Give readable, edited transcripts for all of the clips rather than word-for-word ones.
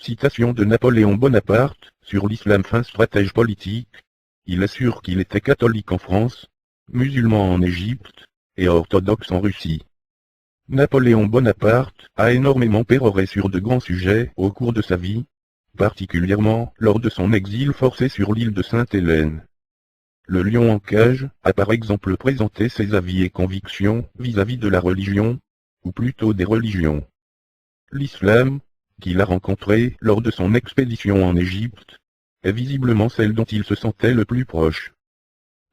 Citation de Napoléon Bonaparte, sur l'islam. Fin. Stratège politique. Il assure qu'il était catholique en France, musulman en Égypte, et orthodoxe en Russie. Napoléon Bonaparte a énormément péroré sur de grands sujets au cours de sa vie, particulièrement lors de son exil forcé sur l'île de Sainte-Hélène. Le lion en cage a par exemple présenté ses avis et convictions vis-à-vis de la religion, ou plutôt des religions. L'islam, qu'il a rencontré lors de son expédition en Égypte, est visiblement celle dont il se sentait le plus proche.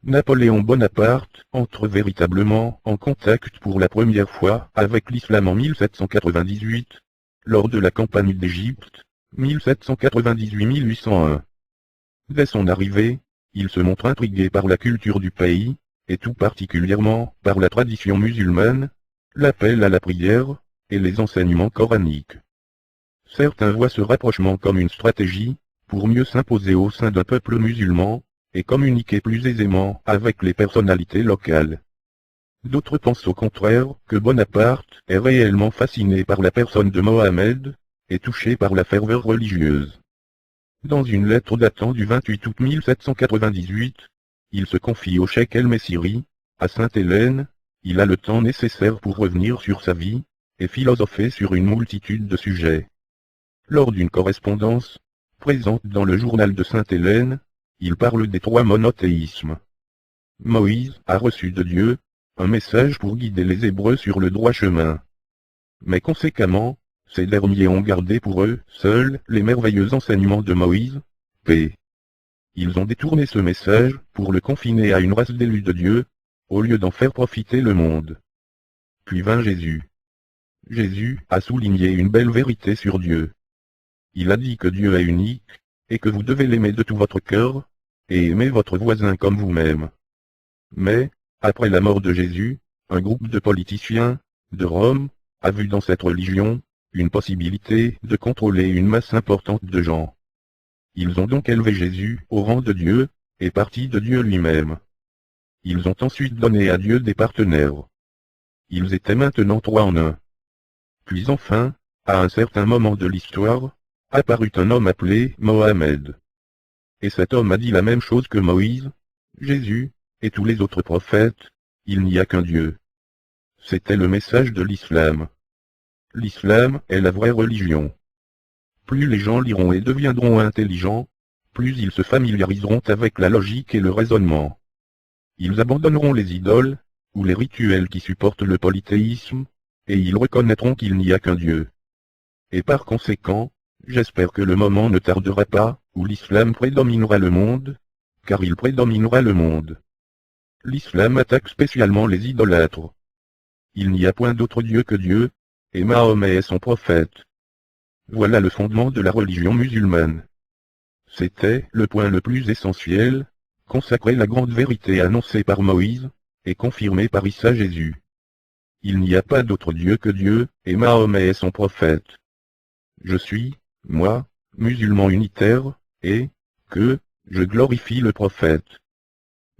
Napoléon Bonaparte entre véritablement en contact pour la première fois avec l'islam en 1798, lors de la campagne d'Égypte, 1798-1801. Dès son arrivée, il se montre intrigué par la culture du pays, et tout particulièrement par la tradition musulmane, l'appel à la prière, et les enseignements coraniques. Certains voient ce rapprochement comme une stratégie, pour mieux s'imposer au sein d'un peuple musulman, et communiquer plus aisément avec les personnalités locales. D'autres pensent au contraire que Bonaparte est réellement fasciné par la personne de Mohammed, et touché par la ferveur religieuse. Dans une lettre datant du 28 août 1798, il se confie au cheikh El-Messiri, à Sainte-Hélène, il a le temps nécessaire pour revenir sur sa vie, et philosopher sur une multitude de sujets. Lors d'une correspondance, présente dans le journal de Sainte-Hélène, il parle des trois monothéismes. Moïse a reçu de Dieu un message pour guider les Hébreux sur le droit chemin. Mais conséquemment, ces derniers ont gardé pour eux seuls les merveilleux enseignements de Moïse, paix. Ils ont détourné ce message pour le confiner à une race d'élus de Dieu, au lieu d'en faire profiter le monde. Puis vint Jésus. Jésus a souligné une belle vérité sur Dieu. Il a dit que Dieu est unique, et que vous devez l'aimer de tout votre cœur, et aimer votre voisin comme vous-même. Mais, après la mort de Jésus, un groupe de politiciens, de Rome, a vu dans cette religion, une possibilité de contrôler une masse importante de gens. Ils ont donc élevé Jésus au rang de Dieu, et partie de Dieu lui-même. Ils ont ensuite donné à Dieu des partenaires. Ils étaient maintenant trois en un. Puis enfin, à un certain moment de l'histoire, apparut un homme appelé Mohammed. Et cet homme a dit la même chose que Moïse, Jésus, et tous les autres prophètes, il n'y a qu'un Dieu. C'était le message de l'islam. L'islam est la vraie religion. Plus les gens liront et deviendront intelligents, plus ils se familiariseront avec la logique et le raisonnement. Ils abandonneront les idoles, ou les rituels qui supportent le polythéisme, et ils reconnaîtront qu'il n'y a qu'un Dieu. Et par conséquent, j'espère que le moment ne tardera pas, où l'islam prédominera le monde, car il prédominera le monde. L'islam attaque spécialement les idolâtres. Il n'y a point d'autre Dieu que Dieu, et Mahomet est son prophète. Voilà le fondement de la religion musulmane. C'était le point le plus essentiel, consacrer la grande vérité annoncée par Moïse, et confirmée par Issa Jésus. Il n'y a pas d'autre Dieu que Dieu, et Mahomet est son prophète. Je suis, moi, musulman unitaire, et, que, je glorifie le prophète.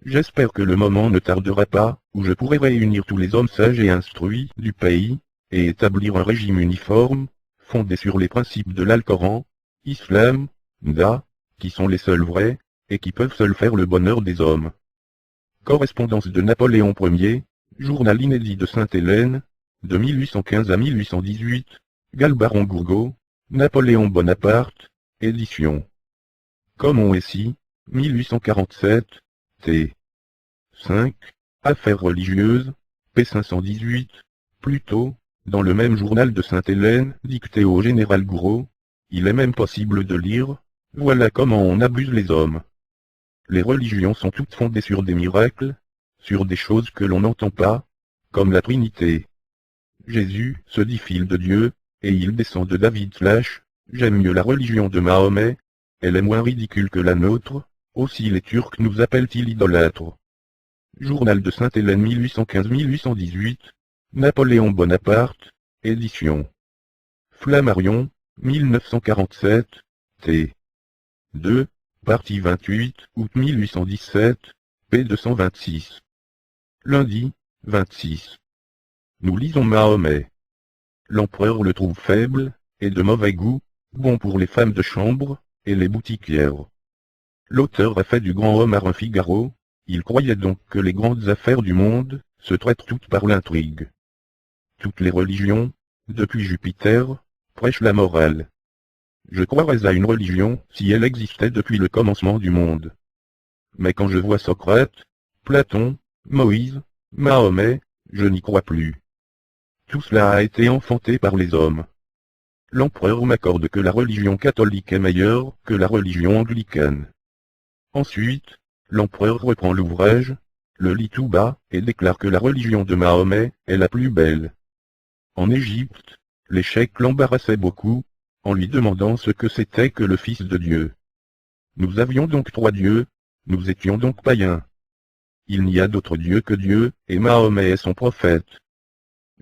J'espère que le moment ne tardera pas, où je pourrai réunir tous les hommes sages et instruits du pays, et établir un régime uniforme, fondé sur les principes de l'Alcoran, Islam, Da, qui sont les seuls vrais, et qui peuvent seuls faire le bonheur des hommes. Correspondance de Napoléon Ier, journal inédit de Sainte-Hélène, de 1815 à 1818, Galbaron Gourgaud, Napoléon Bonaparte, édition. Comme ici, 1847, t. 5, Affaires religieuses, p. 518, plus tôt, dans le même journal de Sainte-Hélène, dicté au général Gouraud, il est même possible de lire, voilà comment on abuse les hommes. Les religions sont toutes fondées sur des miracles, sur des choses que l'on n'entend pas, comme la Trinité. Jésus se dit fils de Dieu, et il descend de David / j'aime mieux la religion de Mahomet, elle est moins ridicule que la nôtre, aussi les Turcs nous appellent-ils idolâtres. Journal de Sainte-Hélène 1815-1818, Napoléon Bonaparte, édition. Flammarion, 1947, t. 2, partie 28, août 1817, p. 226. Lundi, 26. Nous lisons Mahomet. L'empereur le trouve faible, et de mauvais goût, bon pour les femmes de chambre, et les boutiquières. L'auteur a fait du grand Homère un Figaro, il croyait donc que les grandes affaires du monde se traitent toutes par l'intrigue. Toutes les religions, depuis Jupiter, prêchent la morale. Je croirais à une religion si elle existait depuis le commencement du monde. Mais quand je vois Socrate, Platon, Moïse, Mahomet, je n'y crois plus. Tout cela a été enfanté par les hommes. L'empereur m'accorde que la religion catholique est meilleure que la religion anglicane. Ensuite, l'empereur reprend l'ouvrage, le lit tout bas, et déclare que la religion de Mahomet est la plus belle. En Égypte, les cheikh l'embarrassaient beaucoup, en lui demandant ce que c'était que le Fils de Dieu. Nous avions donc 3 dieux, nous étions donc païens. Il n'y a d'autre Dieu que Dieu, et Mahomet est son prophète.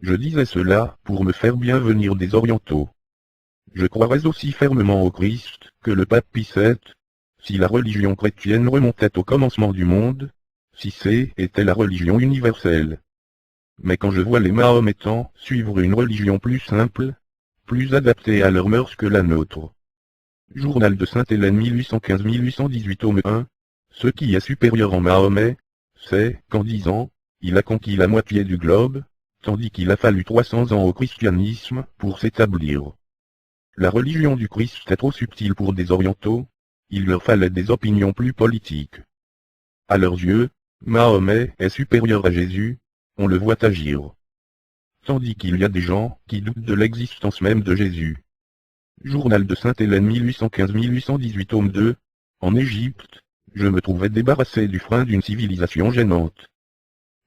Je disais cela pour me faire bien venir des orientaux. Je croirais aussi fermement au Christ que le pape Pie VII, si la religion chrétienne remontait au commencement du monde, si c'est était la religion universelle. Mais quand je vois les Mahométans suivre une religion plus simple, plus adaptée à leurs mœurs que la nôtre. Journal de Sainte-Hélène 1815-1818 tome 1, ce qui est supérieur en Mahomet, c'est qu'en 10 ans, il a conquis la moitié du globe, tandis qu'il a fallu 300 ans au christianisme pour s'établir. La religion du Christ est trop subtile pour des orientaux, il leur fallait des opinions plus politiques. À leurs yeux, Mahomet est supérieur à Jésus, on le voit agir. Tandis qu'il y a des gens qui doutent de l'existence même de Jésus. Journal de Sainte-Hélène 1815-1818 tome 2, en Égypte, je me trouvais débarrassé du frein d'une civilisation gênante.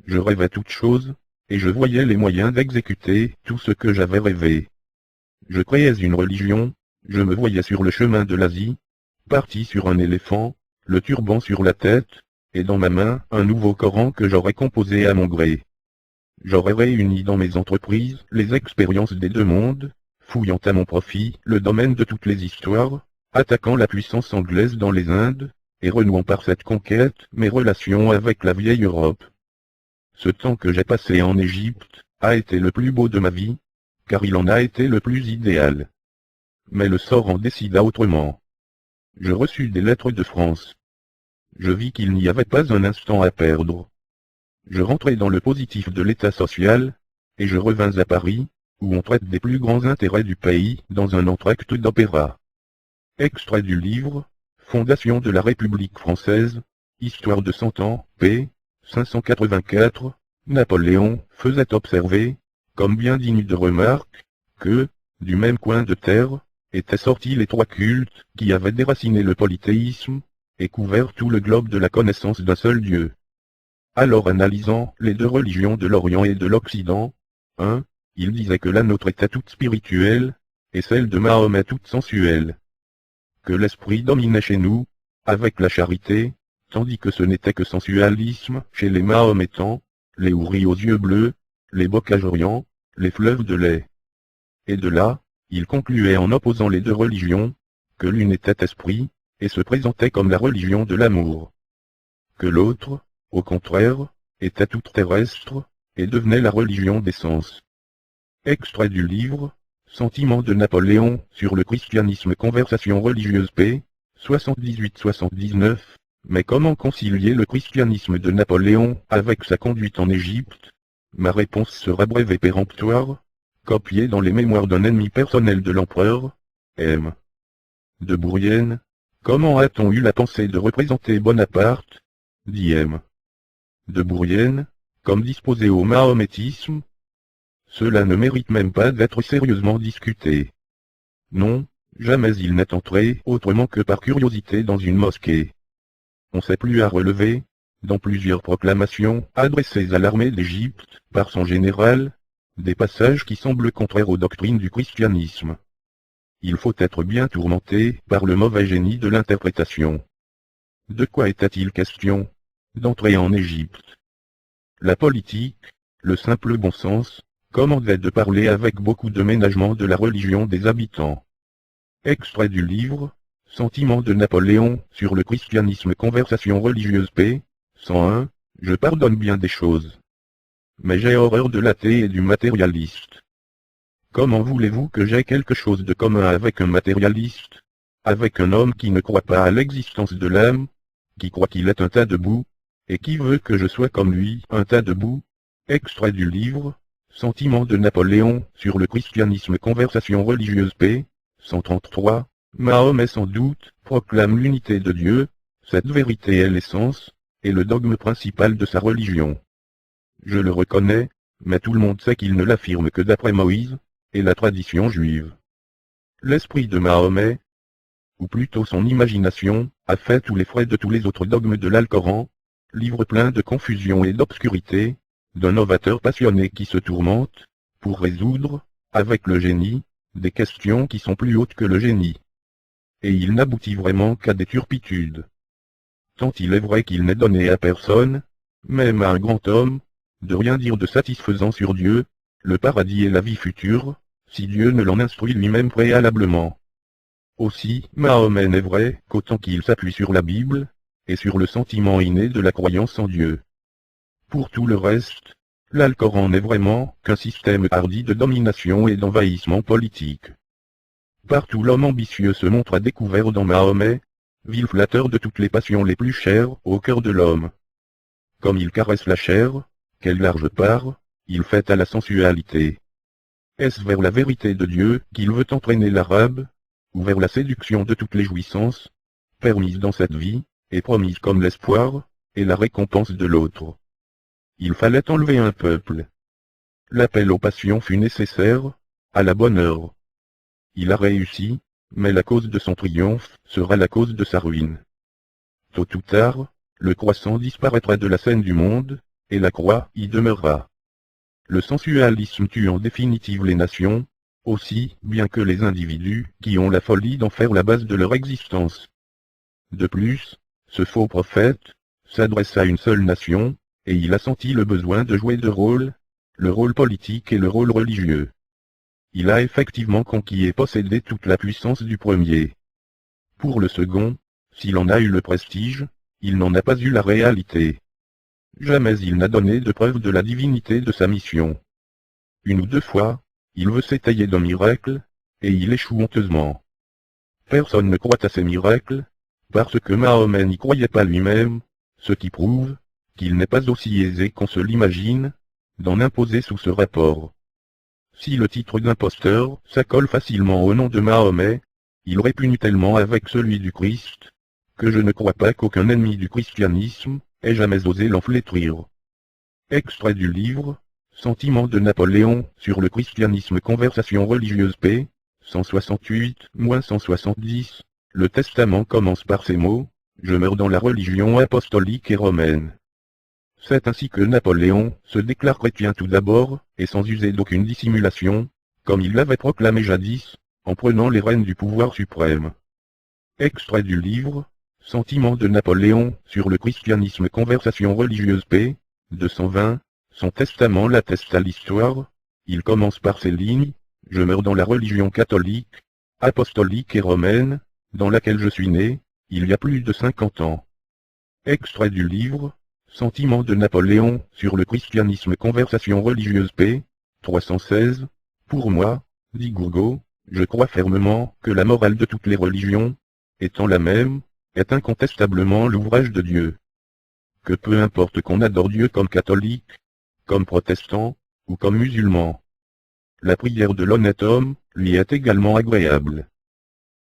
Je rêvais toutes choses, et je voyais les moyens d'exécuter tout ce que j'avais rêvé. Je créais une religion, je me voyais sur le chemin de l'Asie, parti sur un éléphant, le turban sur la tête, et dans ma main un nouveau Coran que j'aurais composé à mon gré. J'aurais réuni dans mes entreprises les expériences des 2 mondes, fouillant à mon profit le domaine de toutes les histoires, attaquant la puissance anglaise dans les Indes, et renouant par cette conquête mes relations avec la vieille Europe. Ce temps que j'ai passé en Égypte a été le plus beau de ma vie, car il en a été le plus idéal. Mais le sort en décida autrement. Je reçus des lettres de France. Je vis qu'il n'y avait pas un instant à perdre. Je rentrai dans le positif de l'état social, et je revins à Paris, où on traite des plus grands intérêts du pays dans un entr'acte d'opéra. Extrait du livre, Fondation de la République française, Histoire de 100 ans, p. 584, Napoléon faisait observer, comme bien digne de remarque, que, du même coin de terre, étaient sortis les 3 cultes qui avaient déraciné le polythéisme, et couvert tout le globe de la connaissance d'un seul Dieu. Alors analysant les 2 religions de l'Orient et de l'Occident, 1, il disait que la nôtre était toute spirituelle, et celle de Mahomet toute sensuelle. Que l'esprit dominait chez nous, avec la charité, tandis que ce n'était que sensualisme chez les Mahométans, les houris aux yeux bleus, les Bocagorians, les fleuves de lait. Et de là, il concluait en opposant les 2 religions, que l'une était esprit, et se présentait comme la religion de l'amour. Que l'autre, au contraire, était toute terrestre, et devenait la religion des sens. Extrait du livre, Sentiments de Napoléon sur le christianisme conversation religieuse p. 78-79, mais comment concilier le christianisme de Napoléon avec sa conduite en Égypte? Ma réponse sera brève et péremptoire, copiée dans les mémoires d'un ennemi personnel de l'empereur, M. de Bourrienne. Comment a-t-on eu la pensée de représenter Bonaparte, dit M. de Bourrienne, comme disposé au mahométisme? Cela ne mérite même pas d'être sérieusement discuté. Non, jamais il n'est entré autrement que par curiosité dans une mosquée. On s'est plus à relever, dans plusieurs proclamations adressées à l'armée d'Égypte par son général, des passages qui semblent contraires aux doctrines du christianisme. Il faut être bien tourmenté par le mauvais génie de l'interprétation. De quoi était-il question? D'entrer en Égypte. La politique, le simple bon sens, commandait de parler avec beaucoup de ménagement de la religion des habitants. Extrait du livre, Sentiments de Napoléon sur le christianisme conversation religieuse p. 101, je pardonne bien des choses. Mais j'ai horreur de l'athée et du matérialiste. Comment voulez-vous que j'aie quelque chose de commun avec un matérialiste? Avec un homme qui ne croit pas à l'existence de l'âme, qui croit qu'il est un tas de boue, et qui veut que je sois comme lui, un tas de boue? Extrait du livre, Sentiments de Napoléon, sur le christianisme conversation religieuse p. 133, Mahomet sans doute, proclame l'unité de Dieu, cette vérité est l'essence, et le dogme principal de sa religion. Je le reconnais, mais tout le monde sait qu'il ne l'affirme que d'après Moïse, et la tradition juive. L'esprit de Mahomet, ou plutôt son imagination, a fait tous les frais de tous les autres dogmes de l'Alcoran, livre plein de confusion et d'obscurité, d'un novateur passionné qui se tourmente, pour résoudre, avec le génie, des questions qui sont plus hautes que le génie. Et il n'aboutit vraiment qu'à des turpitudes. Tant il est vrai qu'il n'est donné à personne, même à un grand homme, de rien dire de satisfaisant sur Dieu, le paradis et la vie future, si Dieu ne l'en instruit lui-même préalablement. Aussi, Mahomet n'est vrai qu'autant qu'il s'appuie sur la Bible, et sur le sentiment inné de la croyance en Dieu. Pour tout le reste, l'Alcoran n'est vraiment qu'un système hardi de domination et d'envahissement politique. Partout l'homme ambitieux se montre à découvert dans Mahomet, vil flatteur de toutes les passions les plus chères au cœur de l'homme. Comme il caresse la chair, quelle large part, il fait à la sensualité. Est-ce vers la vérité de Dieu qu'il veut entraîner l'arabe, ou vers la séduction de toutes les jouissances, permises dans cette vie, et promises comme l'espoir, et la récompense de l'autre? Il fallait enlever un peuple. L'appel aux passions fut nécessaire, à la bonne heure. Il a réussi, mais la cause de son triomphe sera la cause de sa ruine. Tôt ou tard, le croissant disparaîtra de la scène du monde, et la croix y demeurera. Le sensualisme tue en définitive les nations, aussi bien que les individus qui ont la folie d'en faire la base de leur existence. De plus, ce faux prophète s'adresse à une seule nation, et il a senti le besoin de jouer deux rôles, le rôle politique et le rôle religieux. Il a effectivement conquis et possédé toute la puissance du premier. Pour le second, s'il en a eu le prestige, il n'en a pas eu la réalité. Jamais il n'a donné de preuve de la divinité de sa mission. Une ou deux fois, il veut s'étayer d'un miracle, et il échoue honteusement. Personne ne croit à ces miracles, parce que Mahomet n'y croyait pas lui-même, ce qui prouve qu'il n'est pas aussi aisé qu'on se l'imagine, d'en imposer sous ce rapport. Si le titre d'imposteur s'accole facilement au nom de Mahomet, il répugne tellement avec celui du Christ, que je ne crois pas qu'aucun ennemi du christianisme ait jamais osé l'en flétrir. Extrait du livre, Sentiments de Napoléon sur le christianisme conversation religieuse p. 168-170, le testament commence par ces mots, je meurs dans la religion apostolique et romaine. C'est ainsi que Napoléon se déclare chrétien tout d'abord, et sans user d'aucune dissimulation, comme il l'avait proclamé jadis, en prenant les rênes du pouvoir suprême. Extrait du livre, Sentiments de Napoléon sur le christianisme conversation religieuse p. 220, son testament l'atteste à l'histoire, il commence par ces lignes, je meurs dans la religion catholique, apostolique et romaine, dans laquelle je suis né, il y a plus de 50 ans. Extrait du livre, Sentiments de Napoléon sur le christianisme conversation religieuse p. 316, pour moi, dit Gourgaud, je crois fermement que la morale de toutes les religions, étant la même, est incontestablement l'ouvrage de Dieu. Que peu importe qu'on adore Dieu comme catholique, comme protestant, ou comme musulman. La prière de l'honnête homme, lui est également agréable.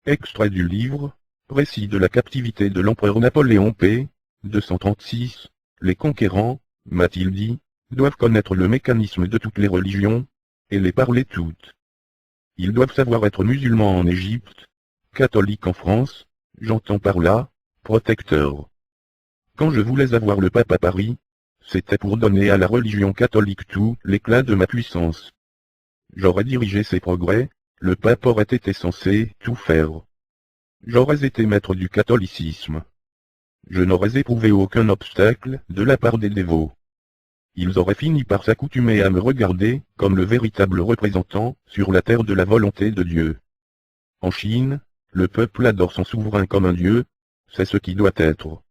Extrait du livre, Récit de la captivité de l'empereur Napoléon p. 236, les conquérants, m'a-t-il dit, doivent connaître le mécanisme de toutes les religions, et les parler toutes. Ils doivent savoir être musulmans en Égypte, catholiques en France, j'entends par là, protecteurs. Quand je voulais avoir le pape à Paris, c'était pour donner à la religion catholique tout l'éclat de ma puissance. J'aurais dirigé ses progrès, le pape aurait été censé tout faire. J'aurais été maître du catholicisme. Je n'aurais éprouvé aucun obstacle de la part des dévots. Ils auraient fini par s'accoutumer à me regarder comme le véritable représentant sur la terre de la volonté de Dieu. En Chine, le peuple adore son souverain comme un dieu, c'est ce qui doit être.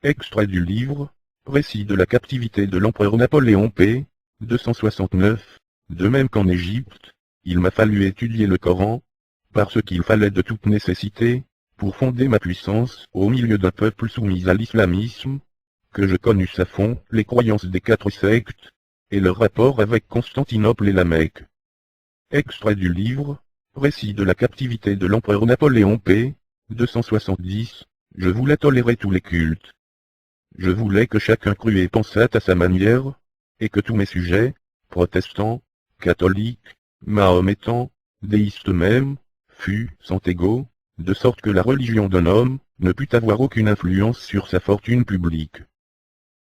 Extrait du livre, Récit de la captivité de l'empereur Napoléon p. 269, de même qu'en Égypte, il m'a fallu étudier le Coran, parce qu'il fallait de toute nécessité, pour fonder ma puissance au milieu d'un peuple soumis à l'islamisme, que je connusse à fond les croyances des 4 sectes, et leur rapport avec Constantinople et la Mecque. Extrait du livre, Récit de la captivité de l'empereur Napoléon p. 270, je voulais tolérer tous les cultes. Je voulais que chacun crût et pensât à sa manière, et que tous mes sujets, protestants, catholiques, mahométans, déistes même, fussent égaux, de sorte que la religion d'un homme ne put avoir aucune influence sur sa fortune publique.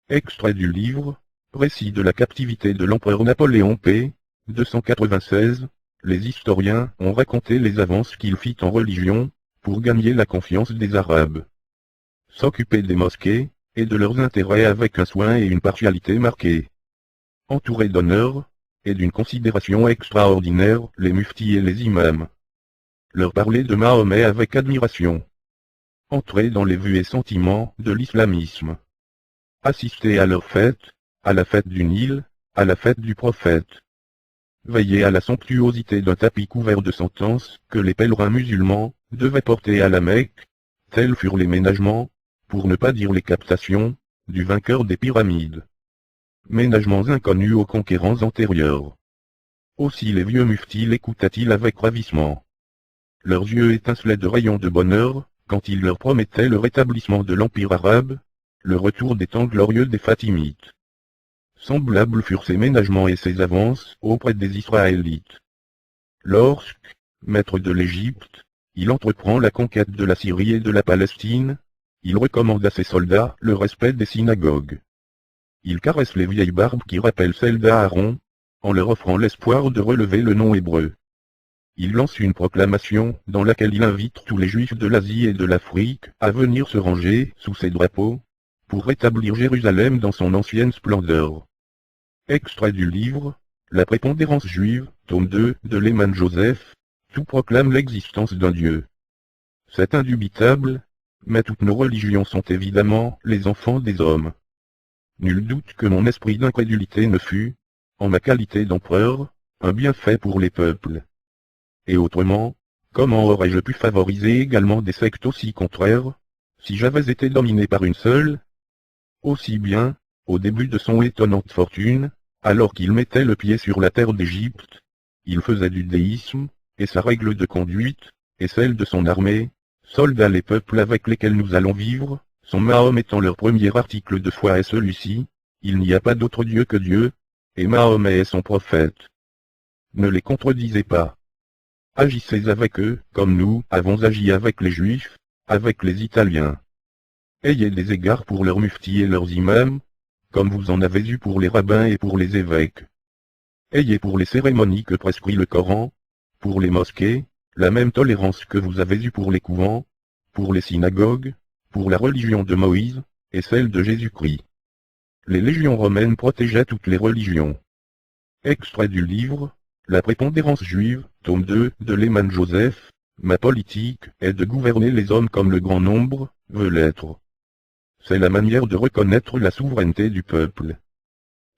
Extrait du livre, Récit de la captivité de l'empereur Napoléon p. 296, les historiens ont raconté les avances qu'il fit en religion, pour gagner la confiance des Arabes. S'occuper des mosquées, et de leurs intérêts avec un soin et une partialité marqués. Entourés d'honneur, et d'une considération extraordinaire, les muftis et les imams. Leur parler de Mahomet avec admiration. Entrer dans les vues et sentiments de l'islamisme. Assister à leurs fêtes, à la fête du Nil, à la fête du prophète. Veiller à la somptuosité d'un tapis couvert de sentences que les pèlerins musulmans devaient porter à la Mecque, tels furent les ménagements, pour ne pas dire les captations, du vainqueur des pyramides. Ménagements inconnus aux conquérants antérieurs. Aussi les vieux muftis l'écoutaient-ils avec ravissement. Leurs yeux étincelaient de rayons de bonheur, quand il leur promettait le rétablissement de l'Empire arabe, le retour des temps glorieux des Fatimites. Semblables furent ces ménagements et ces avances auprès des Israélites. Lorsque, maître de l'Égypte, il entreprend la conquête de la Syrie et de la Palestine, il recommande à ses soldats le respect des synagogues. Il caresse les vieilles barbes qui rappellent celles d'Aaron, en leur offrant l'espoir de relever le nom hébreu. Il lance une proclamation dans laquelle il invite tous les Juifs de l'Asie et de l'Afrique à venir se ranger sous ses drapeaux, pour rétablir Jérusalem dans son ancienne splendeur. Extrait du livre, La prépondérance juive, tome 2 de Lehman Joseph, tout proclame l'existence d'un Dieu. C'est indubitable, mais toutes nos religions sont évidemment les enfants des hommes. Nul doute que mon esprit d'incrédulité ne fut, en ma qualité d'empereur, un bienfait pour les peuples. Et autrement, comment aurais-je pu favoriser également des sectes aussi contraires, si j'avais été dominé par une seule? Aussi bien, au début de son étonnante fortune, alors qu'il mettait le pied sur la terre d'Égypte, il faisait du déisme, et sa règle de conduite, et celle de son armée, soldats les peuples avec lesquels nous allons vivre, son Mahomet étant leur premier article de foi est celui-ci, il n'y a pas d'autre Dieu que Dieu, et Mahomet est son prophète. Ne les contredisez pas. Agissez avec eux, comme nous avons agi avec les Juifs, avec les Italiens. Ayez des égards pour leurs muftis et leurs imams, comme vous en avez eu pour les rabbins et pour les évêques. Ayez pour les cérémonies que prescrit le Coran, pour les mosquées, la même tolérance que vous avez eue pour les couvents, pour les synagogues, pour la religion de Moïse, et celle de Jésus-Christ. Les légions romaines protégeaient toutes les religions. Extrait du livre, La prépondérance juive, tome 2 de Lehman Joseph, ma politique est de gouverner les hommes comme le grand nombre veut l'être. C'est la manière de reconnaître la souveraineté du peuple.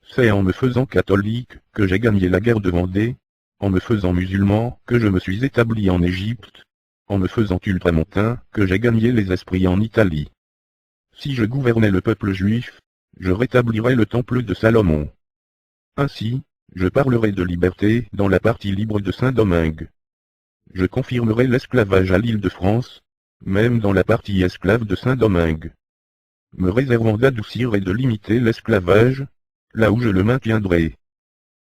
C'est en me faisant catholique que j'ai gagné la guerre de Vendée, en me faisant musulman que je me suis établi en Égypte, en me faisant ultramontain que j'ai gagné les esprits en Italie. Si je gouvernais le peuple juif, je rétablirais le temple de Salomon. Ainsi, je parlerai de liberté dans la partie libre de Saint-Domingue. Je confirmerai l'esclavage à l'île de France, même dans la partie esclave de Saint-Domingue. Me réservant d'adoucir et de limiter l'esclavage, là où je le maintiendrai.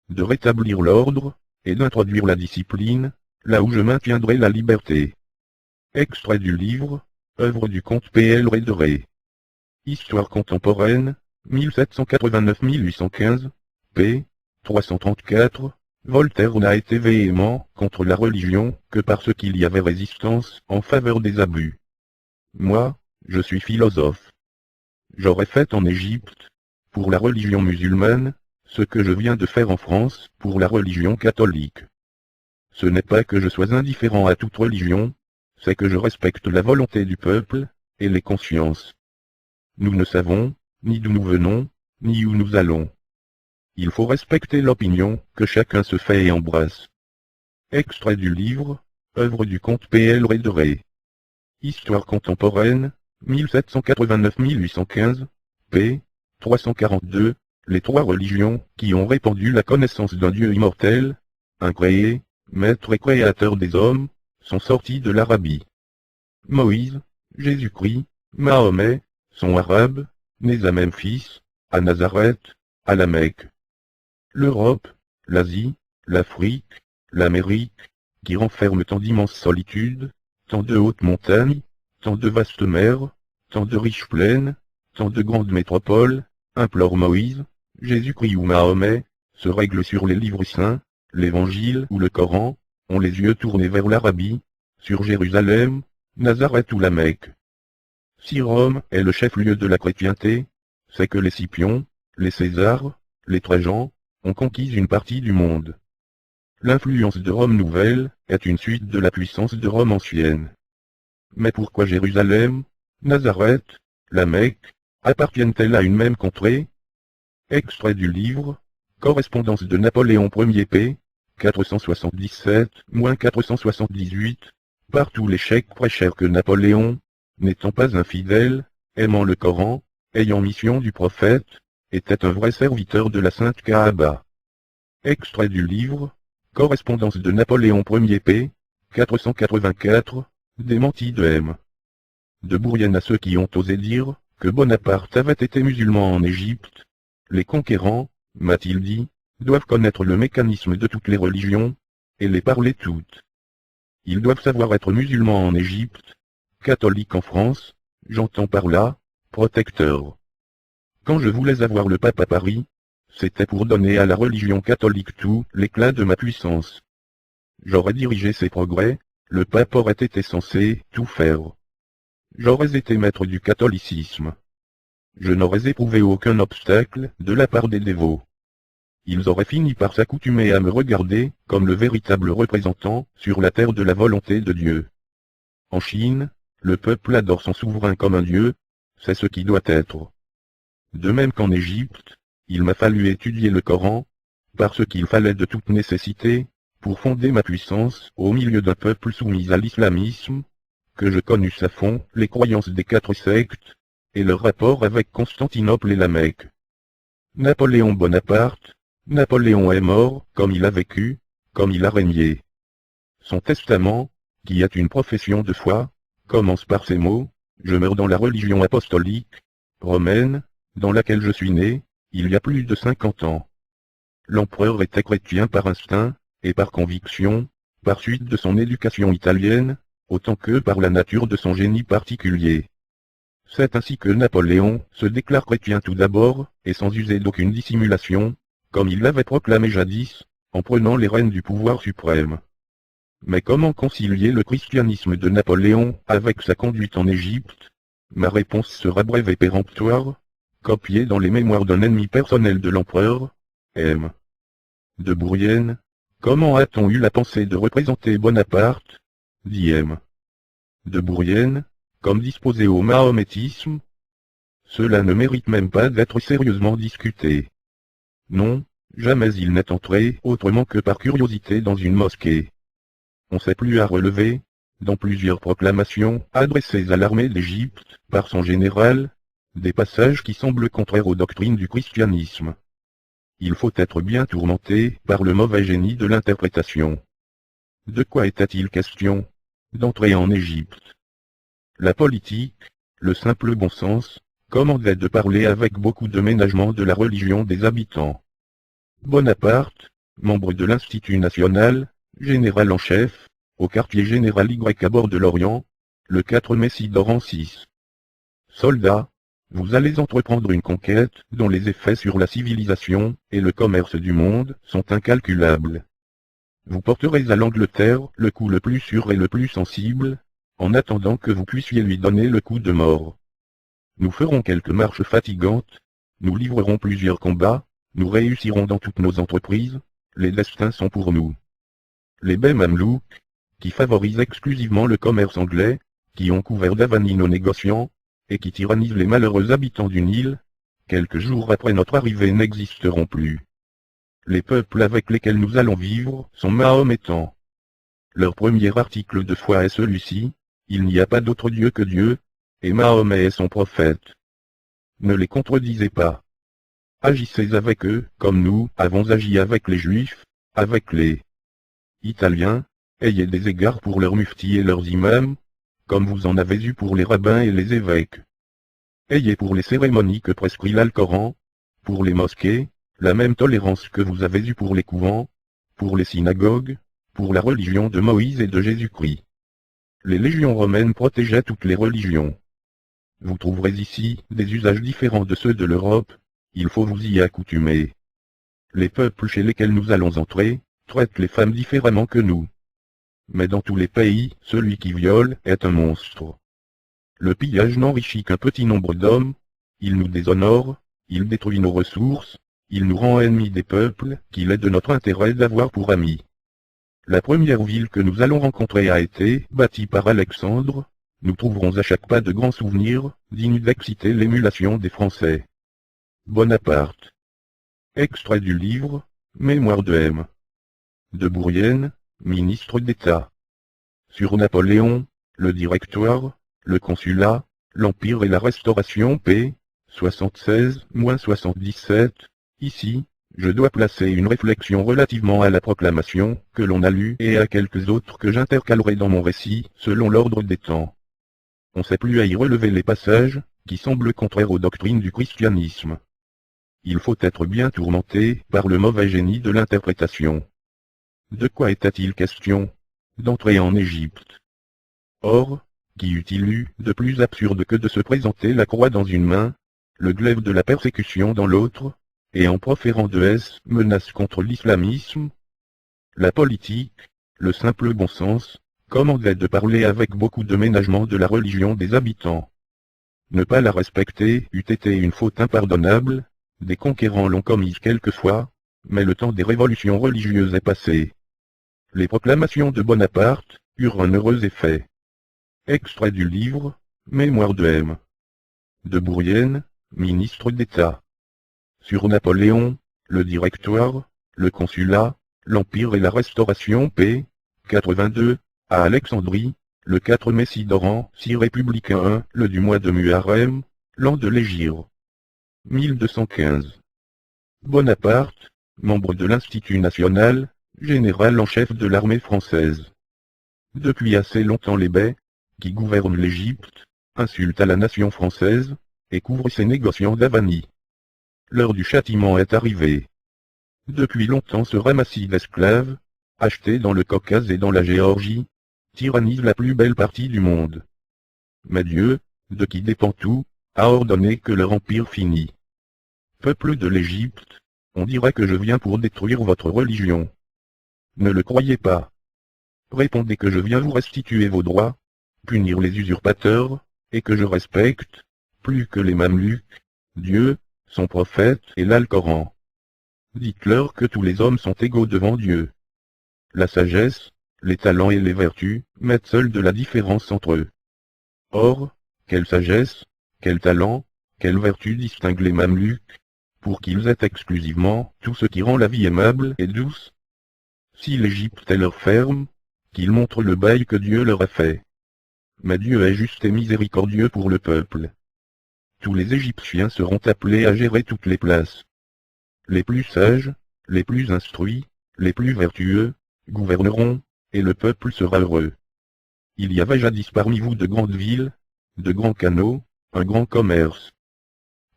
De rétablir l'ordre, et d'introduire la discipline, là où je maintiendrai la liberté. Extrait du livre, œuvre du comte P.L. Réderet. Histoire contemporaine, 1789-1815, p. 334, Voltaire n'a été véhément contre la religion que parce qu'il y avait résistance en faveur des abus. Moi, je suis philosophe. J'aurais fait en Égypte, pour la religion musulmane, ce que je viens de faire en France pour la religion catholique. Ce n'est pas que je sois indifférent à toute religion, c'est que je respecte la volonté du peuple, et les consciences. Nous ne savons, ni d'où nous venons, ni où nous allons. Il faut respecter l'opinion que chacun se fait et embrasse. Extrait du livre, œuvre du comte P.L. Rédéré. Histoire contemporaine, 1789-1815, p. 342, les trois religions qui ont répandu la connaissance d'un Dieu immortel, incréé, maître et créateur des hommes, sont sortis de l'Arabie. Moïse, Jésus-Christ, Mahomet, sont arabes, nés à Memphis, à Nazareth, à la Mecque. L'Europe, l'Asie, l'Afrique, l'Amérique, qui renferment tant d'immenses solitudes, tant de hautes montagnes, tant de vastes mers, tant de riches plaines, tant de grandes métropoles, implorent Moïse, Jésus-Christ ou Mahomet, se règlent sur les livres saints, l'Évangile ou le Coran, ont les yeux tournés vers l'Arabie, sur Jérusalem, Nazareth ou la Mecque. Si Rome est le chef-lieu de la chrétienté, c'est que les Scipions, les Césars, les Trajans, ont conquis une partie du monde. L'influence de Rome nouvelle est une suite de la puissance de Rome ancienne. Mais pourquoi Jérusalem, Nazareth, la Mecque, appartiennent-elles à une même contrée? Extrait du livre, Correspondance de Napoléon Ier p. 477-478, partout les cheikhs prêchèrent que Napoléon, n'étant pas infidèle, aimant le Coran, ayant mission du prophète, était un vrai serviteur de la Sainte Kaaba. Extrait du livre, Correspondance de Napoléon Ier p. 484, démenti de M. de Bourrienne à ceux qui ont osé dire que Bonaparte avait été musulman en Égypte. Les conquérants, m'a-t-il dit, doivent connaître le mécanisme de toutes les religions, et les parler toutes. Ils doivent savoir être musulmans en Égypte, catholiques en France, j'entends par là, protecteurs. Quand je voulais avoir le pape à Paris, c'était pour donner à la religion catholique tout l'éclat de ma puissance. J'aurais dirigé ses progrès, le pape aurait été censé tout faire. J'aurais été maître du catholicisme. Je n'aurais éprouvé aucun obstacle de la part des dévots. Ils auraient fini par s'accoutumer à me regarder comme le véritable représentant sur la terre de la volonté de Dieu. En Chine, le peuple adore son souverain comme un dieu, c'est ce qui doit être. De même qu'en Égypte, il m'a fallu étudier le Coran, parce qu'il fallait de toute nécessité, pour fonder ma puissance au milieu d'un peuple soumis à l'islamisme, que je connusse à fond les croyances des 4 sectes, et leur rapport avec Constantinople et la Mecque. Napoléon Bonaparte, Napoléon est mort comme il a vécu, comme il a régné. Son testament, qui est une profession de foi, commence par ces mots, je meurs dans la religion apostolique, romaine, dans laquelle je suis né, il y a plus de 50 ans. L'empereur était chrétien par instinct, et par conviction, par suite de son éducation italienne, autant que par la nature de son génie particulier. C'est ainsi que Napoléon se déclare chrétien tout d'abord, et sans user d'aucune dissimulation, comme il l'avait proclamé jadis, en prenant les rênes du pouvoir suprême. Mais comment concilier le christianisme de Napoléon avec sa conduite en Égypte? Ma réponse sera brève et péremptoire, copiée dans les mémoires d'un ennemi personnel de l'empereur, M. de Bourrienne. Comment a-t-on eu la pensée de représenter Bonaparte, dit M. de Bourrienne, comme disposé au mahométisme? Cela ne mérite même pas d'être sérieusement discuté. Non, jamais il n'est entré autrement que par curiosité dans une mosquée. On s'est plu à relever, dans plusieurs proclamations adressées à l'armée d'Égypte par son général, des passages qui semblent contraires aux doctrines du christianisme. Il faut être bien tourmenté par le mauvais génie de l'interprétation. De quoi était-il question? D'entrer en Égypte. La politique, le simple bon sens, commandait de parler avec beaucoup de ménagement de la religion des habitants. Bonaparte, membre de l'Institut national, général en chef, au quartier général Y à bord de l'Orient, le 4 mai d'Oran 6. Soldats, vous allez entreprendre une conquête dont les effets sur la civilisation et le commerce du monde sont incalculables. Vous porterez à l'Angleterre le coup le plus sûr et le plus sensible, en attendant que vous puissiez lui donner le coup de mort. Nous ferons quelques marches fatigantes, nous livrerons plusieurs combats, nous réussirons dans toutes nos entreprises, les destins sont pour nous. Les bais mamelouks, qui favorisent exclusivement le commerce anglais, qui ont couvert d'avanie nos négociants, et qui tyrannisent les malheureux habitants du Nil, quelques jours après notre arrivée n'existeront plus. Les peuples avec lesquels nous allons vivre sont mahométans. Leur premier article de foi est celui-ci: il n'y a pas d'autre Dieu que Dieu, et Mahomet est son prophète. Ne les contredisez pas. Agissez avec eux, comme nous avons agi avec les Juifs, avec les Italiens. Ayez des égards pour leurs muftis et leurs imams, comme vous en avez eu pour les rabbins et les évêques. Ayez pour les cérémonies que prescrit l'Alcoran, pour les mosquées, la même tolérance que vous avez eue pour les couvents, pour les synagogues, pour la religion de Moïse et de Jésus-Christ. Les légions romaines protégeaient toutes les religions. Vous trouverez ici des usages différents de ceux de l'Europe, il faut vous y accoutumer. Les peuples chez lesquels nous allons entrer, traitent les femmes différemment que nous. Mais dans tous les pays, celui qui viole est un monstre. Le pillage n'enrichit qu'un petit nombre d'hommes, il nous déshonore, il détruit nos ressources, il nous rend ennemis des peuples qu'il est de notre intérêt d'avoir pour amis. La première ville que nous allons rencontrer a été bâtie par Alexandre, nous trouverons à chaque pas de grands souvenirs, dignes d'exciter l'émulation des Français. Bonaparte. Extrait du livre, Mémoires de M. de Bourrienne, ministre d'État. Sur Napoléon, le Directoire, le Consulat, l'Empire et la Restauration p. 76-77, ici, je dois placer une réflexion relativement à la proclamation que l'on a lue et à quelques autres que j'intercalerai dans mon récit, selon l'ordre des temps. On sait plus à y relever les passages, qui semblent contraires aux doctrines du christianisme. Il faut être bien tourmenté par le mauvais génie de l'interprétation. De quoi était-il question? D'entrer en Égypte. Or, qu'y eût-il eu de plus absurde que de se présenter la croix dans une main, le glaive de la persécution dans l'autre, et en proférant de menaces contre l'islamisme? La politique, le simple bon sens, commandait de parler avec beaucoup de ménagement de la religion des habitants. Ne pas la respecter eût été une faute impardonnable, des conquérants l'ont commise quelquefois, mais le temps des révolutions religieuses est passé. Les proclamations de Bonaparte eurent un heureux effet. Extrait du livre, Mémoires de M. de Bourrienne, ministre d'État. Sur Napoléon, le Directoire, le Consulat, l'Empire et la Restauration p. 82, à Alexandrie, le 4 mai Sidoran, 6 républicain 1, le du mois de Muharrem, l'an de l'Hégire. 1215. Bonaparte, membre de l'Institut national, général en chef de l'armée française. Depuis assez longtemps les bey, qui gouvernent l'Égypte, insultent à la nation française, et couvrent ses négociants d'avanie. L'heure du châtiment est arrivée. Depuis longtemps ce ramassis d'esclaves, achetés dans le Caucase et dans la Géorgie, tyrannise la plus belle partie du monde. Mais Dieu, de qui dépend tout, a ordonné que leur empire finisse. Peuple de l'Égypte, on dirait que je viens pour détruire votre religion. Ne le croyez pas. Répondez que je viens vous restituer vos droits, punir les usurpateurs, et que je respecte, plus que les Mameluks, Dieu, son prophète et l'Alcoran. Dites-leur que tous les hommes sont égaux devant Dieu. La sagesse, les talents et les vertus mettent seuls de la différence entre eux. Or, quelle sagesse, quel talent, quelle vertu distinguent les Mameluks, pour qu'ils aient exclusivement tout ce qui rend la vie aimable et douce? Si l'Égypte est leur ferme, qu'ils montrent le bail que Dieu leur a fait. Mais Dieu est juste et miséricordieux pour le peuple. Tous les Égyptiens seront appelés à gérer toutes les places. Les plus sages, les plus instruits, les plus vertueux, gouverneront, et le peuple sera heureux. Il y avait jadis parmi vous de grandes villes, de grands canaux, un grand commerce.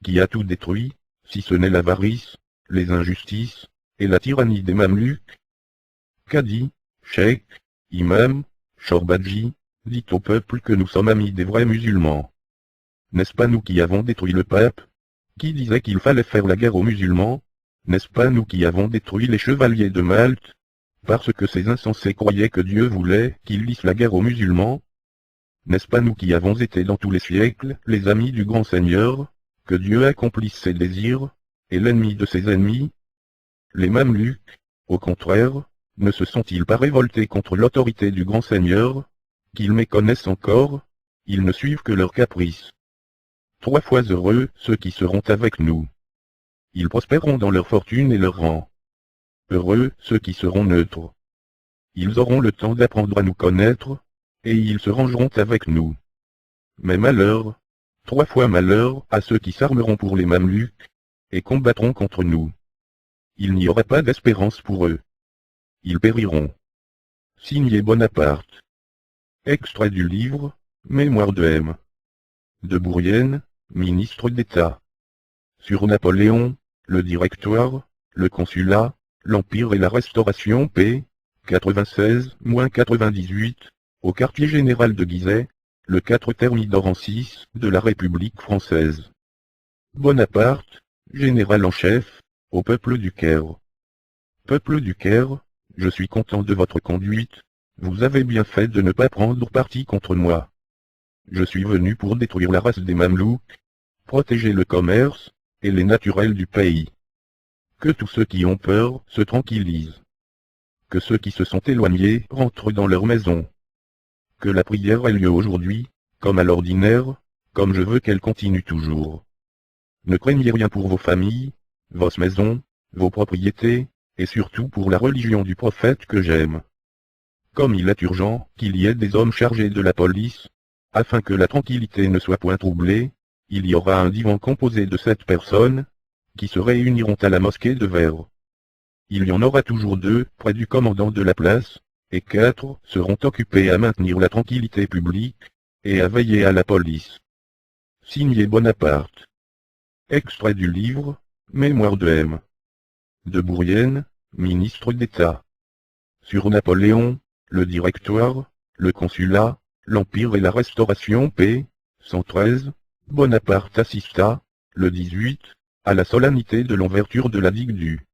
Qui a tout détruit, si ce n'est l'avarice, les injustices, et la tyrannie des Mameluks? Cadi, cheikh, imam, Chorbadji, dit au peuple que nous sommes amis des vrais musulmans. N'est-ce pas nous qui avons détruit le pape, qui disait qu'il fallait faire la guerre aux musulmans? N'est-ce pas nous qui avons détruit les chevaliers de Malte, parce que ces insensés croyaient que Dieu voulait qu'ils lissent la guerre aux musulmans? N'est-ce pas nous qui avons été dans tous les siècles les amis du grand Seigneur, que Dieu accomplisse ses désirs, et l'ennemi de ses ennemis? Les Mameluks, au contraire, ne se sont-ils pas révoltés contre l'autorité du grand Seigneur, qu'ils méconnaissent encore? Ils ne suivent que leurs caprices. 3 fois heureux ceux qui seront avec nous. Ils prospéreront dans leur fortune et leur rang. Heureux ceux qui seront neutres. Ils auront le temps d'apprendre à nous connaître, et ils se rangeront avec nous. Mais malheur, 3 fois malheur à ceux qui s'armeront pour les Mameluks, et combattront contre nous. Il n'y aura pas d'espérance pour eux. Ils périront. Signé Bonaparte. Extrait du livre, Mémoires de M. de Bourrienne, ministre d'État. Sur Napoléon, le Directoire, le Consulat, l'Empire et la Restauration p. 96-98, au quartier général de Gizeh, le 4 Thermidor 6 de la République française. Bonaparte, général en chef, au peuple du Caire. Peuple du Caire, je suis content de votre conduite, vous avez bien fait de ne pas prendre parti contre moi. Je suis venu pour détruire la race des Mamelouks, protéger le commerce, et les naturels du pays. Que tous ceux qui ont peur se tranquillisent. Que ceux qui se sont éloignés rentrent dans leur maison. Que la prière ait lieu aujourd'hui, comme à l'ordinaire, comme je veux qu'elle continue toujours. Ne craignez rien pour vos familles, vos maisons, vos propriétés, et surtout pour la religion du prophète que j'aime. Comme il est urgent qu'il y ait des hommes chargés de la police, afin que la tranquillité ne soit point troublée, il y aura un divan composé de 7 personnes, qui se réuniront à la mosquée de Vèvres. Il y en aura toujours 2 près du commandant de la place, et 4 seront occupés à maintenir la tranquillité publique, et à veiller à la police. Signé Bonaparte. Extrait du livre, Mémoires de M. de Bourrienne, ministre d'État. Sur Napoléon, le Directoire, le Consulat, l'Empire et la Restauration p. 113, Bonaparte assista, le 18, à la solennité de l'ouverture de la digue du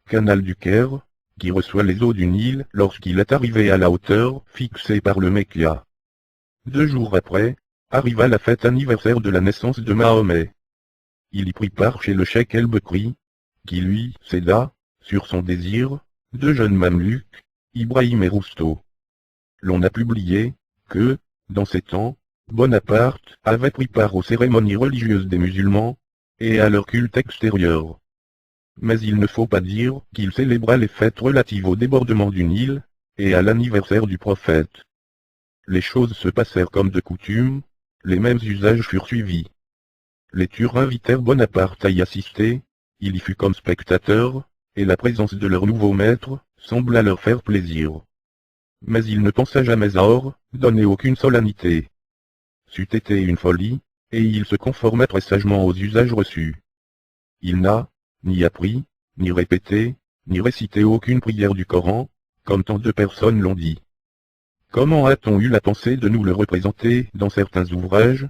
canal du Caire, qui reçoit les eaux du Nil lorsqu'il est arrivé à la hauteur fixée par le Mecca. 2 jours après, arriva la fête anniversaire de la naissance de Mahomet. Il y prit part chez le cheikh El-Bekri, qui lui céda, sur son désir, 2 jeunes Mameluks, Ibrahim et Rousto. L'on a publié que, dans ces temps, Bonaparte avait pris part aux cérémonies religieuses des musulmans, et à leur culte extérieur. Mais il ne faut pas dire qu'il célébra les fêtes relatives au débordement du Nil, et à l'anniversaire du prophète. Les choses se passèrent comme de coutume, les mêmes usages furent suivis. Les Turcs invitèrent Bonaparte à y assister, il y fut comme spectateur, et la présence de leur nouveau maître sembla leur faire plaisir. Mais il ne pensa jamais à donner aucune solennité. C'eût été une folie, et il se conforma très sagement aux usages reçus. Il n'a ni appris, ni répété, ni récité aucune prière du Coran, comme tant de personnes l'ont dit. Comment a-t-on eu la pensée de nous le représenter dans certains ouvrages,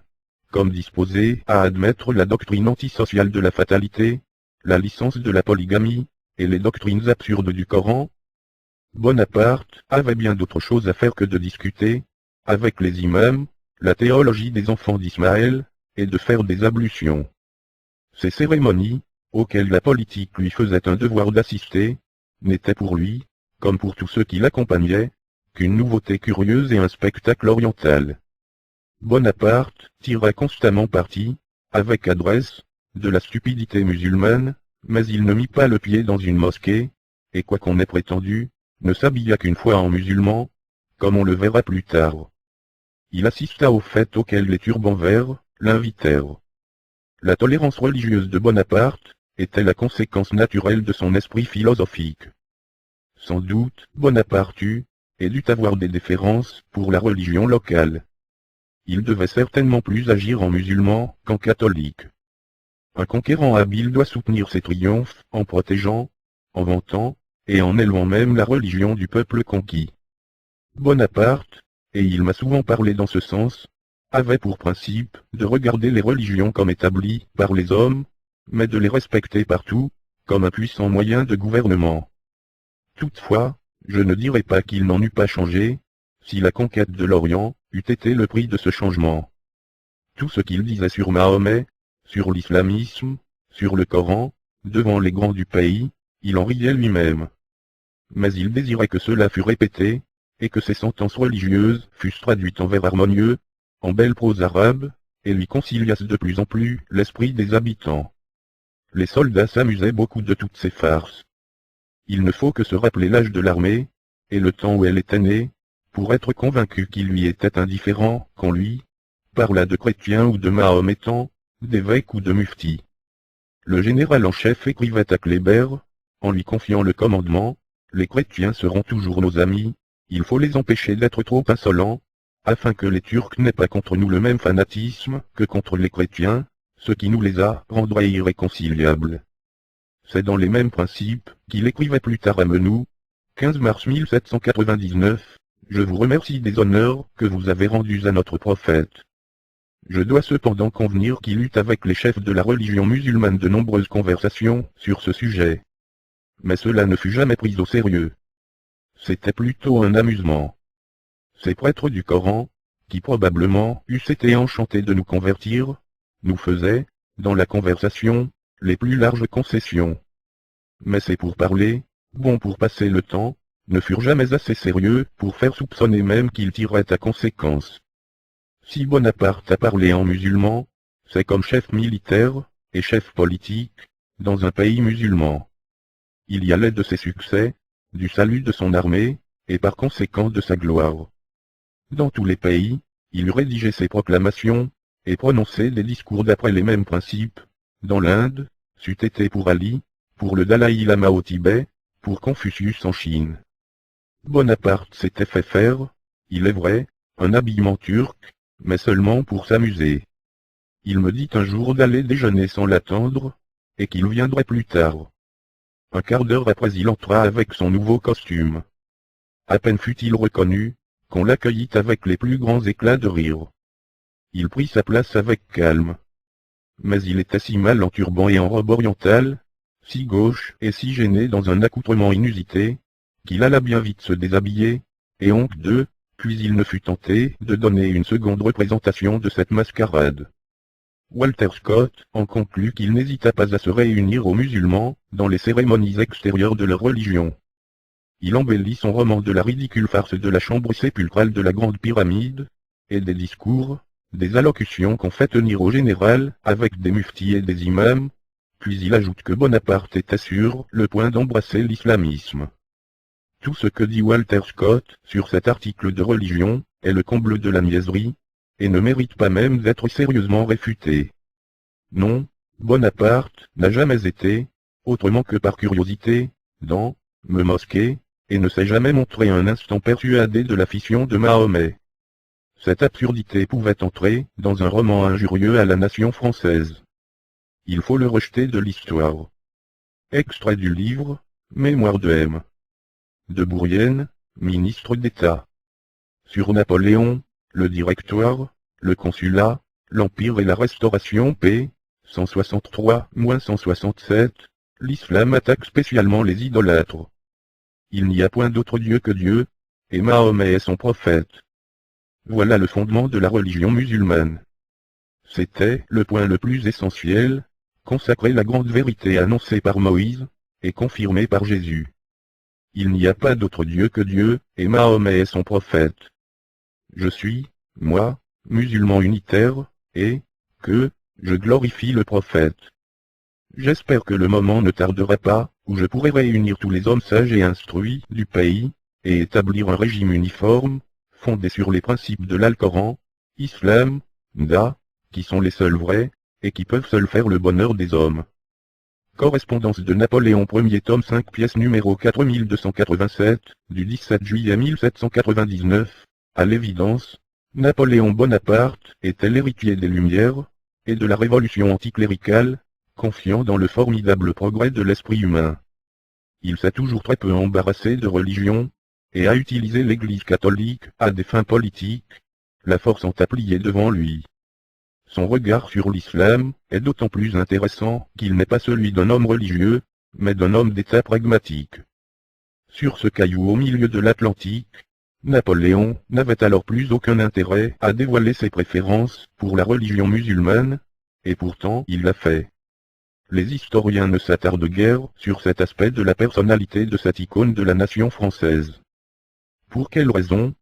comme disposé à admettre la doctrine antisociale de la fatalité, la licence de la polygamie, et les doctrines absurdes du Coran? Bonaparte avait bien d'autres choses à faire que de discuter, avec les imams, la théologie des enfants d'Ismaël, et de faire des ablutions. Ces cérémonies, auxquelles la politique lui faisait un devoir d'assister, n'étaient pour lui, comme pour tous ceux qui l'accompagnaient, qu'une nouveauté curieuse et un spectacle oriental. Bonaparte tirait constamment parti, avec adresse, de la stupidité musulmane, mais il ne mit pas le pied dans une mosquée, et quoi qu'on ait prétendu, ne s'habilla qu'une fois en musulman, comme on le verra plus tard. Il assista aux fêtes auxquelles les turbans verts l'invitèrent. La tolérance religieuse de Bonaparte était la conséquence naturelle de son esprit philosophique. Sans doute, Bonaparte eut, et dut avoir des déférences pour la religion locale. Il devait certainement plus agir en musulman qu'en catholique. Un conquérant habile doit soutenir ses triomphes en protégeant, en vantant, et en élevant même la religion du peuple conquis. Bonaparte, et il m'a souvent parlé dans ce sens, avait pour principe de regarder les religions comme établies par les hommes, mais de les respecter partout, comme un puissant moyen de gouvernement. Toutefois, je ne dirais pas qu'il n'en eût pas changé, si la conquête de l'Orient eût été le prix de ce changement. Tout ce qu'il disait sur Mahomet, sur l'islamisme, sur le Coran, devant les grands du pays, il en riait lui-même. Mais il désirait que cela fût répété, et que ses sentences religieuses fussent traduites en vers harmonieux, en belle prose arabe, et lui conciliassent de plus en plus l'esprit des habitants. Les soldats s'amusaient beaucoup de toutes ces farces. Il ne faut que se rappeler l'âge de l'armée, et le temps où elle était née, pour être convaincu qu'il lui était indifférent qu'on lui parlât de chrétien ou de mahométan, d'évêque ou de mufti. Le général en chef écrivait à Kléber, en lui confiant le commandement, « Les chrétiens seront toujours nos amis, il faut les empêcher d'être trop insolents, afin que les Turcs n'aient pas contre nous le même fanatisme que contre les chrétiens, ce qui nous les a rendus irréconciliables. » C'est dans les mêmes principes qu'il écrivait plus tard à Menou, 15 mars 1799, « Je vous remercie des honneurs que vous avez rendus à notre prophète. Je dois cependant convenir qu'il eut avec les chefs de la religion musulmane de nombreuses conversations sur ce sujet. Mais cela ne fut jamais pris au sérieux. C'était plutôt un amusement. Ces prêtres du Coran, qui probablement eussent été enchantés de nous convertir, nous faisaient, dans la conversation, les plus larges concessions. Mais ces pourparlers, bons pour passer le temps, ne furent jamais assez sérieux pour faire soupçonner même qu'ils tireraient à conséquence. Si Bonaparte a parlé en musulman, c'est comme chef militaire, et chef politique, dans un pays musulman. Il y allait de ses succès, du salut de son armée, et par conséquent de sa gloire. Dans tous les pays, il eût rédigé ses proclamations, et prononcé des discours d'après les mêmes principes. Dans l'Inde, c'eût été pour Ali, pour le Dalaï Lama au Tibet, pour Confucius en Chine. Bonaparte s'était fait faire, il est vrai, un habillement turc, mais seulement pour s'amuser. Il me dit un jour d'aller déjeuner sans l'attendre, et qu'il viendrait plus tard. Un quart d'heure après il entra avec son nouveau costume. À peine fut-il reconnu, qu'on l'accueillit avec les plus grands éclats de rire. Il prit sa place avec calme. Mais il était si mal en turban et en robe orientale, si gauche et si gêné dans un accoutrement inusité, qu'il alla bien vite se déshabiller, et honte d'eux, puis il ne fut tenté de donner une seconde représentation de cette mascarade. Walter Scott en conclut qu'il n'hésita pas à se réunir aux musulmans, dans les cérémonies extérieures de leur religion. Il embellit son roman de la ridicule farce de la chambre sépulcrale de la Grande Pyramide, et des discours, des allocutions qu'on fait tenir au général, avec des muftis et des imams, puis il ajoute que Bonaparte était sur le point d'embrasser l'islamisme. Tout ce que dit Walter Scott sur cet article de religion est le comble de la niaiserie, et ne mérite pas même d'être sérieusement réfuté. Non, Bonaparte n'a jamais été, autrement que par curiosité, dans me mosquée, et ne s'est jamais montré un instant persuadé de la fission de Mahomet. Cette absurdité pouvait entrer dans un roman injurieux à la nation française. Il faut le rejeter de l'histoire. Extrait du livre, Mémoire de M. de Bourrienne, ministre d'État. Sur Napoléon, le Directoire, le Consulat, l'Empire et la Restauration p. 163-167, l'islam attaque spécialement les idolâtres. Il n'y a point d'autre Dieu que Dieu, et Mahomet est son prophète. Voilà le fondement de la religion musulmane. C'était le point le plus essentiel, consacrer la grande vérité annoncée par Moïse, et confirmée par Jésus. Il n'y a pas d'autre Dieu que Dieu, et Mahomet est son prophète. Je suis, moi, musulman unitaire, et, que, je glorifie le prophète. J'espère que le moment ne tardera pas, où je pourrai réunir tous les hommes sages et instruits du pays, et établir un régime uniforme, fondé sur les principes de l'Alcoran, Islam, Da, qui sont les seuls vrais, et qui peuvent seuls faire le bonheur des hommes. Correspondance de Napoléon Ier tome 5 pièce numéro 4287, du 17 juillet 1799, à l'évidence, Napoléon Bonaparte était l'héritier des Lumières, et de la révolution anticléricale, confiant dans le formidable progrès de l'esprit humain. Il s'est toujours très peu embarrassé de religion, et a utilisé l'Église catholique à des fins politiques, la forçant à plier devant lui. Son regard sur l'islam est d'autant plus intéressant qu'il n'est pas celui d'un homme religieux, mais d'un homme d'État pragmatique. Sur ce caillou au milieu de l'Atlantique, Napoléon n'avait alors plus aucun intérêt à dévoiler ses préférences pour la religion musulmane, et pourtant il l'a fait. Les historiens ne s'attardent guère sur cet aspect de la personnalité de cette icône de la nation française. Pour quelle raison